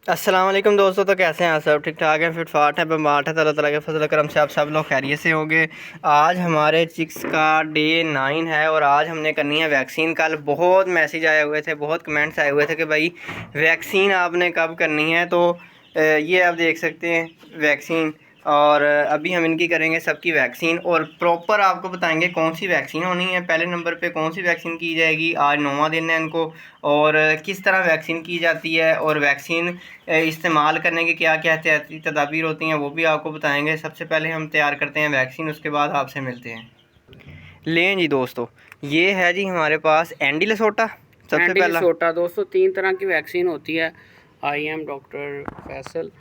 अस्सलाम वालेकुम दोस्तों। तो कैसे हैं आप सब? ठीक ठाक हैं, फिट फाट हैं, बीमार हैं। अल्लाह ताला के फजल करम से आप सब लोग खैरियत से होंगे। आज हमारे चिक्स का डे 9 है और आज हमने करनी है वैक्सीन। कल बहुत मैसेज आए हुए थे, बहुत कमेंट्स आए हुए थे कि भाई वैक्सीन आपने कब करनी है। तो ये आप देख सकते हैं वैक्सीन, और अभी हम इनकी करेंगे सबकी वैक्सीन और प्रॉपर आपको बताएंगे कौन सी वैक्सीन होनी है। पहले नंबर पे कौन सी वैक्सीन की जाएगी, आज 9वां दिन है इनको, और किस तरह वैक्सीन की जाती है और वैक्सीन इस्तेमाल करने की क्या क्या एहतियाती तदाबीर होती हैं वो भी आपको बताएंगे। सबसे पहले हम तैयार करते हैं वैक्सीन, उसके बाद आपसे मिलते हैं। लें जी दोस्तों, ये है जी हमारे पास एंडी लसोटा। सबसे पहला एंडी दोस्तों 3 तरह की वैक्सीन होती है। I am doctor Faisal.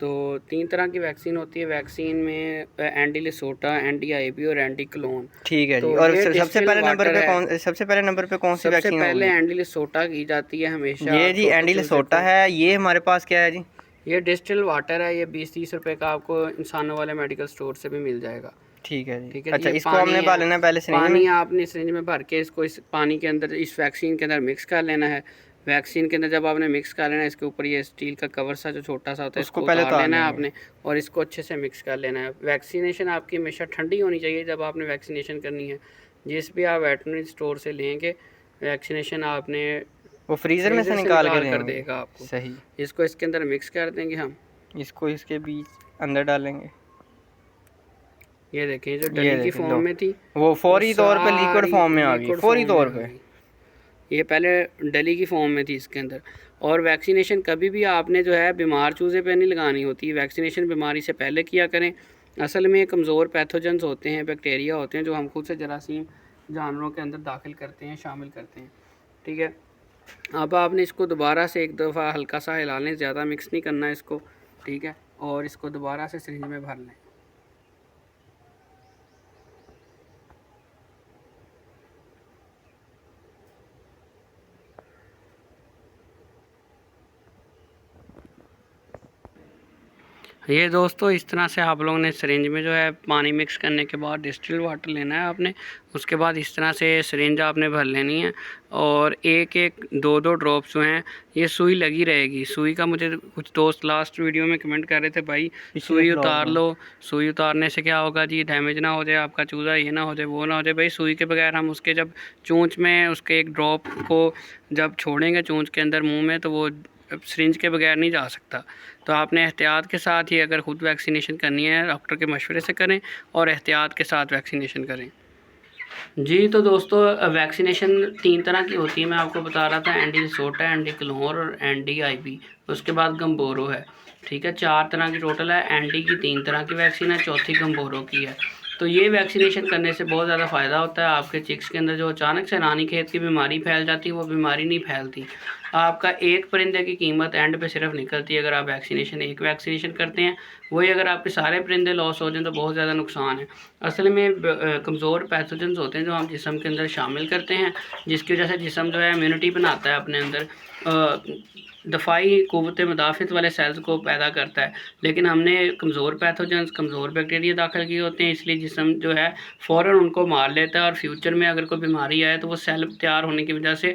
तो 3 तरह की वैक्सीन होती है। वैक्सीन में एंडी लिसोटा, एंडी आईबी और एंडी क्लोन। ठीक है जी। तो और ये सबसे पहले नंबर पे है। सबसे पहले नंबर पे कौन सी सबसे वैक्सीन पहले होगी? एंडी लिसोटा की जाती है हमेशा। ये आप जी छोटे एंडी चूजे लसोटा को, है। ये हमारे पास क्या है जी? ये डिस्टिल वाटर है। ये 20-30 रुपए का आपको इंसानों वाले मेडिकल स्टोर से भी मिल जाएगा। ठीक है जी। ठीक है जी। अच्छा, ये इसको पानी हमने है। डाल लेना पहले सिरिंज में। पानी आपने सिरिंज में भर के इसको इस पानी के अंदर, इस वैक्सीन के अंदर मिक्स कर लेना है। वैक्सीन के अंदर जब आपने मिक्स कर लेना है, इसके ऊपर ये स्टील का कवर सा जो छोटा सा होता है, उसको इसको पहले उतार उतार लेना है लेंगे। आपने, और इसको अच्छे से मिक्स कर लेना है। वैक्सीनेशन आपकी हमेशा ठंडी होनी चाहिए जब आपने वैक्सीनेशन करनी है। जिस भी आप वेटरनरी स्टोर से लेंगे वैक्सीनेशन, आपने वो फ्रीज़र में से फ्रीज़र से निकाल के निकाल कर देंगे। देगा आपको। सही। इसको इसके अंदर मिक्स कर देंगे हम। इसको इसके बीच अंदर डालेंगे। ये देखिए, जो ये डली की देखें, फॉर्म लो में थी वो वो फौरी तौर पे लिक्विड सारी फॉर्म में आ गई, लिक्विड फौरी फॉर्म में तौर आ पे। गई। ये पहले डली की फॉर्म में थी इसके अंदर। और वैक्सीनेशन कभी भी आपने जो है बीमार चूज़े पे नहीं लगानी होती। वैक्सीनेशन बीमारी से पहले किया करें। असल में कमज़ोर पैथोजेंस होते हैं, बैक्टीरिया होते हैं जो हम खुद से जरासीम जानवरों के अंदर दाखिल करते हैं, शामिल करते हैं। ठीक है। अब आपने इसको दोबारा से एक दफ़ा हल्का सा हिला लें, ज़्यादा मिक्स नहीं करना है इसको। ठीक है। और इसको दोबारा से सिरिंज में भर लें। ये दोस्तों, इस तरह से आप लोगों ने सिरिंज में जो है पानी मिक्स करने के बाद डिस्टिल वाटर लेना है आपने। उसके बाद इस तरह से सिरिंज आपने भर लेनी है और एक एक दो दो ड्रॉप्स जो हैं ये सुई लगी रहेगी। सुई का मुझे कुछ दोस्त लास्ट वीडियो में कमेंट कर रहे थे, भाई सुई उतार लो। सुई उतारने से क्या होगा जी, डैमेज ना हो जाए आपका चूज़ा, ये ना हो जाए, वो ना हो जाए। भाई सुई के बगैर हम उसके जब चोंच में उसके एक ड्रॉप को जब छोड़ेंगे चोंच के अंदर मुँह में, तो वो सिरिंज के बगैर नहीं जा सकता। तो आपने एहतियात के साथ ही अगर ख़ुद वैक्सीनेशन करनी है डॉक्टर के मशवरे से करें और एहतियात के साथ वैक्सीनेशन करें। जी तो दोस्तों, वैक्सीनेशन 3 तरह की होती है। मैं आपको बता रहा था, एंडी लिसोटा, एंडी क्लोर और एंडी आईबी। उसके बाद गम्बोरो है। ठीक है, 4 तरह की टोटल है। एंडी की 3 तरह की वैक्सीन है, चौथी गम्बोरो की है। तो ये वैक्सीनेशन करने से बहुत ज़्यादा फ़ायदा होता है। आपके चिक्स के अंदर जो अचानक से रानीखेत की बीमारी फैल जाती है, वो बीमारी नहीं फैलती। आपका एक परिंदे की कीमत एंड पे सिर्फ निकलती है अगर आप एक वैक्सीनेशन करते हैं। वही अगर आपके सारे परिंदे लॉस हो जाएं तो बहुत ज़्यादा नुकसान है। असल में कमज़ोर पैथोजेंस होते हैं जो हम जिस्म के अंदर शामिल करते हैं, जिसकी वजह से जिस्म जो है इम्यूनिटी बनाता है अपने अंदर, दफ़ाई क़ुव्वत मुदाफ़ित वाले सेल्स को पैदा करता है। लेकिन हमने कमज़ोर पैथोजेंस, कमज़ोर बैक्टीरिया दाखिल किए होते हैं, इसलिए जिस्म जो है फ़ौरन उनको मार लेता है। और फ्यूचर में अगर कोई बीमारी आए तो वो सेल तैयार होने की वजह से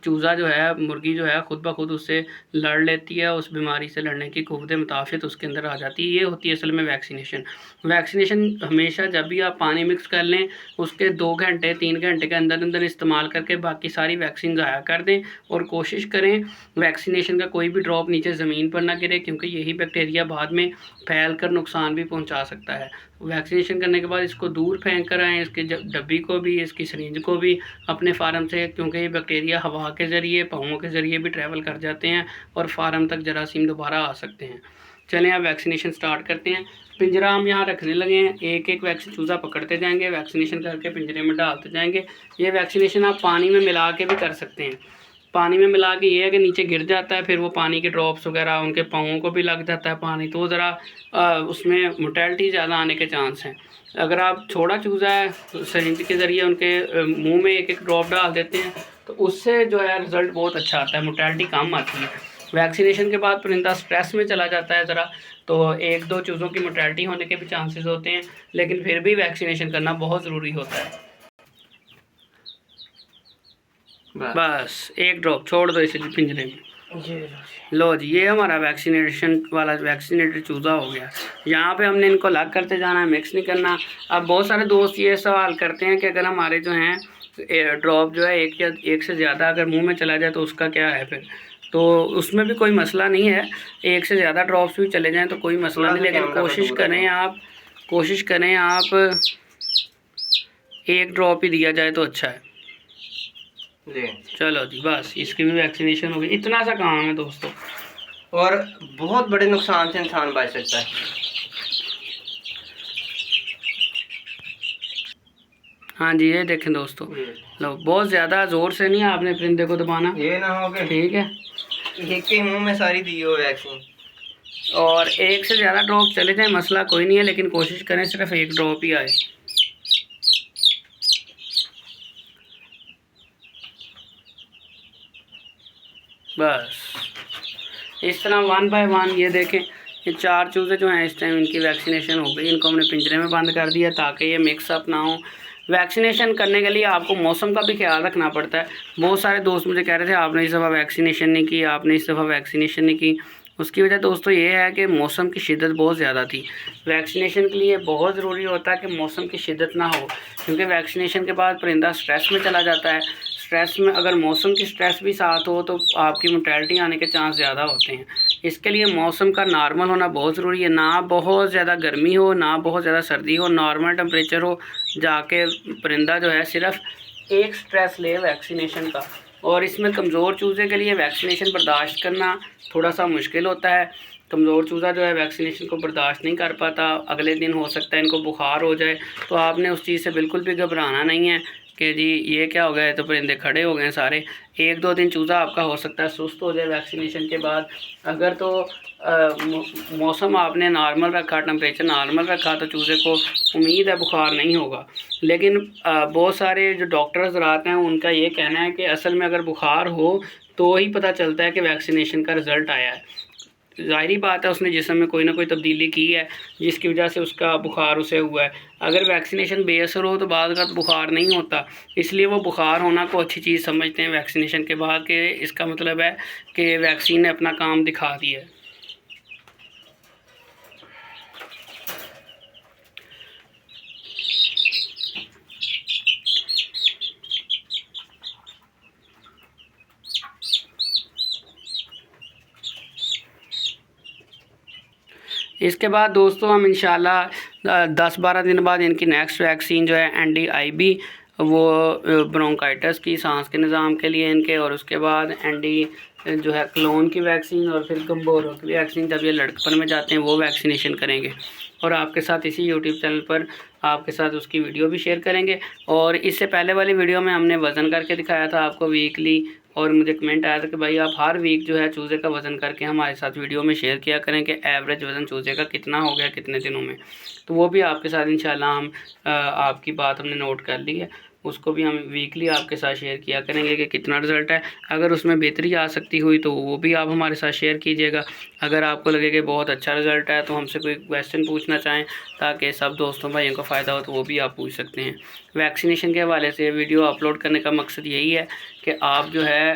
चूज़ा जो है, मुर्गी जो है, खुद ब खुद उससे लड़ लेती है। उस बीमारी से लड़ने की क़ुव्वत मुताफ़ित उसके अंदर आ जाती है। ये होती है असल में वैक्सीनेशन। वैक्सीनेशन हमेशा जब भी आप पानी मिक्स कर लें, उसके 2 घंटे 3 घंटे के अंदर अंदर इस्तेमाल करके बाकी सारी वैक्सीन ज़ाया कर दें। और कोशिश करें वैक्सीनेशन का कोई भी ड्रॉप नीचे ज़मीन पर ना गिरे, क्योंकि यही बैक्टीरिया बाद में फैल कर नुकसान भी पहुँचा सकता है। वैक्सीनेशन करने के बाद इसको दूर फेंक कर आएँ, इसके डब्बी को भी, इसकी सिरिंज को भी अपने फार्म से, क्योंकि ये बैक्टीरिया हवा के ज़रिए, पाँवों के ज़रिए भी ट्रैवल कर जाते हैं और फार्म तक जरासीम दोबारा आ सकते हैं। चलें अब वैक्सीनेशन स्टार्ट करते हैं। पिंजरा हम यहाँ रखने लगे हैं, एक एक वैक्सीन चूज़ा पकड़ते जाएंगे, वैक्सीनेशन करके पिंजरे में डालते जाएंगे। ये वैक्सीनेशन आप पानी में मिला के भी कर सकते हैं। पानी में मिला के ये है कि नीचे गिर जाता है, फिर वो पानी के ड्रॉप्स वगैरह उनके पाँवों को भी लग जाता है पानी, तो ज़रा उसमें मोर्टेलिटी ज़्यादा आने के चांस हैं। अगर आप छोटा चूज़ा है, सिरिंज के ज़रिए उनके मुंह में एक एक ड्रॉप डाल देते हैं, तो उससे जो है रिज़ल्ट बहुत अच्छा आता है, मोर्टेलिटी कम आती है। वैक्सीनेशन के बाद परिंदा स्ट्रेस में चला जाता है ज़रा, तो 1-2 चूज़ों की मोर्टेलिटी होने के भी चांसेस होते हैं, लेकिन फिर भी वैक्सीनेशन करना बहुत ज़रूरी होता है। बस एक ड्रॉप छोड़ दो इसे पिंजरे में। लो जी, ये हमारा वैक्सीनेशन वाला वैक्सीनेटेड चूज़ा हो गया। यहाँ पे हमने इनको अलग करते जाना है, मिक्स नहीं करना। अब बहुत सारे दोस्त ये सवाल करते हैं कि अगर हमारे जो हैं ड्रॉप जो है एक से ज़्यादा अगर मुंह में चला जाए तो उसका क्या है फिर। तो उसमें भी कोई मसला नहीं है, एक से ज़्यादा ड्रॉप्स भी चले जाएँ तो कोई मसला नहीं, लेकिन कोशिश करें आप एक ड्रॉप ही दिया जाए तो अच्छा है जी। चलो जी, बस इसकी भी वैक्सीनेशन हो गई। इतना सा काम है दोस्तों, और बहुत बड़े नुकसान से इंसान बच सकता है। हाँ जी, ये देखें दोस्तों, लो बहुत ज़्यादा ज़ोर से नहीं आपने परिंदे को दबाना, ये ना हो कि ठीक है। एक के मुंह में सारी दी हो वैक्सीन। और एक से ज़्यादा ड्रॉप चले जाए मसला कोई नहीं है, लेकिन कोशिश करें सिर्फ एक ड्रॉप ही आए। बस इस तरह 1 बाय 1 ये देखें, ये 4 चूज़े जो हैं इस टाइम इनकी वैक्सीनेशन हो गई। इनको हमने पिंजरे में बंद कर दिया ताकि ये मिक्स अप ना हो। वैक्सीनेशन करने के लिए आपको मौसम का भी ख्याल रखना पड़ता है। बहुत सारे दोस्त मुझे कह रहे थे आपने इस दफ़ा वैक्सीनेशन नहीं की, आपने इस दफ़ा वैक्सीनेशन नहीं की। उसकी वजह दोस्तों ये है कि मौसम की शिद्दत बहुत ज़्यादा थी। वैक्सीनेशन के लिए बहुत ज़रूरी होता है कि मौसम की शिद्दत ना हो, क्योंकि वैक्सीनेशन के बाद परिंदा स्ट्रेस में चला जाता है। स्ट्रेस में अगर मौसम की स्ट्रेस भी साथ हो तो आपकी मोर्टेलिटी आने के चांस ज़्यादा होते हैं। इसके लिए मौसम का नॉर्मल होना बहुत ज़रूरी है, ना बहुत ज़्यादा गर्मी हो ना बहुत ज़्यादा सर्दी हो, नॉर्मल टेम्परेचर हो, जाके परिंदा जो है सिर्फ एक स्ट्रेस ले वैक्सीनेशन का। और इसमें कमज़ोर चूज़े के लिए वैक्सीनेशन बर्दाश्त करना थोड़ा सा मुश्किल होता है। कमज़ोर चूज़ा जो है वैक्सीनेशन को बर्दाश्त नहीं कर पाता, अगले दिन हो सकता है इनको बुखार हो जाए। तो आपने उस चीज़ से बिल्कुल भी घबराना नहीं है कि जी ये क्या हो गया, तो परिंदे खड़े हो गए सारे। 1-2 दिन चूज़ा आपका हो सकता है सुस्त हो जाए वैक्सीनेशन के बाद। अगर तो मौसम आपने नॉर्मल रखा, टेम्परेचर नॉर्मल रखा, तो चूज़े को उम्मीद है बुखार नहीं होगा। लेकिन बहुत सारे जो डॉक्टर्स रहते हैं उनका ये कहना है कि असल में अगर बुखार हो तो ही पता चलता है कि वैक्सीनेशन का रिज़ल्ट आया है। ज़ाहिरी बात है उसने जिस्म में कोई ना कोई तब्दीली की है जिसकी वजह से उसका बुखार उसे हुआ है। अगर वैक्सीनेशन बेअसर हो तो बाद का तो बुखार नहीं होता, इसलिए वो बुखार होना को अच्छी चीज़ समझते हैं वैक्सीनेशन के बाद, कि इसका मतलब है कि वैक्सीन ने अपना काम दिखा दिया है। इसके बाद दोस्तों हम इंशाल्लाह 10-12 दिन बाद इनकी नेक्स्ट वैक्सीन जो है NDIB, वो ब्रोंकाइटिस की, सांस के निज़ाम के लिए इनके, और उसके बाद ND जो है क्लोन की वैक्सीन, और फिर गम्बोरो की वैक्सीन जब ये लड़कपन में जाते हैं वो वैक्सीनेशन करेंगे। और आपके साथ इसी यूट्यूब चैनल पर आपके साथ उसकी वीडियो भी शेयर करेंगे। और इससे पहले वाली वीडियो में हमने वज़न करके दिखाया था आपको वीकली, और मुझे कमेंट आया था कि भाई आप हर वीक जो है चूज़े का वज़न करके हमारे साथ वीडियो में शेयर किया करें कि एवरेज वज़न चूज़े का कितना हो गया कितने दिनों में। तो वो भी आपके साथ इंशाल्लाह हम आपकी बात हमने नोट कर ली है, उसको भी हम वीकली आपके साथ शेयर किया करेंगे कि कितना रिज़ल्ट है। अगर उसमें बेहतरी आ सकती हुई तो वो भी आप हमारे साथ शेयर कीजिएगा। अगर आपको लगे कि बहुत अच्छा रिज़ल्ट है तो हमसे कोई क्वेश्चन पूछना चाहें ताकि सब दोस्तों भाइयों को फ़ायदा हो तो वो भी आप पूछ सकते हैं। वैक्सीनेशन के हवाले से वीडियो अपलोड करने का मकसद यही है कि आप जो है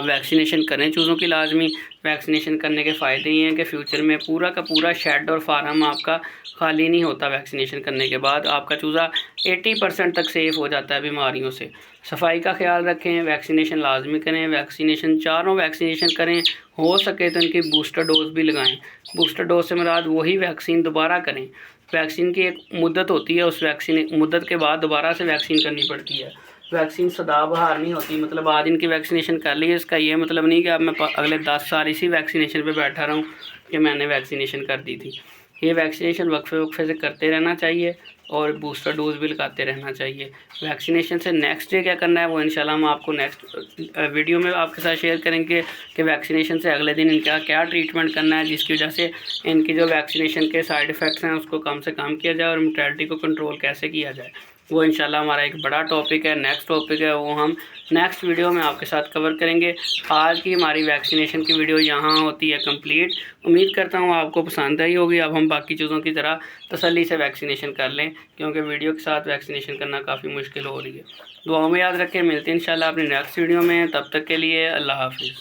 वैक्सीनेशन करें चूज़ों की लाजमी। वैक्सीनेशन करने के फ़ायदे ये हैं कि फ्यूचर में पूरा का पूरा शेड और फार्म आपका खाली नहीं होता। वैक्सीनेशन करने के बाद आपका चूज़ा 80% तक सेफ़ हो जाता है बीमारियों से। सफाई का ख्याल रखें, वैक्सीनेशन लाजमी करें, वैक्सीनेशन चारों वैक्सीनेशन करें, हो सके तो इनकी बूस्टर डोज भी लगाएं। बूस्टर डोज से मुराद वही वैक्सीन दोबारा करें। वैक्सीन की एक मुद्दत होती है, उस वैक्सीन मुद्दत के बाद दोबारा से वैक्सीन करनी पड़ती है। वैक्सीन सदाबहार नहीं होती, मतलब आज इनकी वैक्सीनेशन कर ली है इसका ये मतलब नहीं कि अब मैं अगले 10 साल इसी वैक्सीनेशन पे बैठा रहूँ कि मैंने वैक्सीनेशन कर दी थी। ये वैक्सीनेशन वक्फे से करते रहना चाहिए और बूस्टर डोज भी लगाते रहना चाहिए। वैक्सीनेशन से नेक्स्ट डे क्या करना है वो इंशाल्लाह हम आपको नेक्स्ट वीडियो में आपके साथ शेयर करेंगे कि वैक्सीनेशन से अगले दिन इनका क्या ट्रीटमेंट करना है, जिसकी वजह से इनकी जो वैक्सीनेशन के साइड इफ़ेक्ट्स हैं उसको कम से कम किया जाए और मोर्टेलिटी को कंट्रोल कैसे किया जाए। वो इंशाल्लाह हमारा एक बड़ा टॉपिक है, नेक्स्ट टॉपिक है, वो हम नेक्स्ट वीडियो में आपके साथ कवर करेंगे। आज की हमारी वैक्सीनेशन की वीडियो यहाँ होती है कंप्लीट। उम्मीद करता हूँ आपको पसंद आई होगी। अब हम बाकी चीज़ों की तरह तसल्ली से वैक्सीनेशन कर लें, क्योंकि वीडियो के साथ वैक्सीनेशन करना काफ़ी मुश्किल हो रही है। दुआ में याद रखें। मिलते हैं इंशाल्लाह अपनी नेक्स्ट वीडियो में, तब तक के लिए अल्लाह हाफिज़।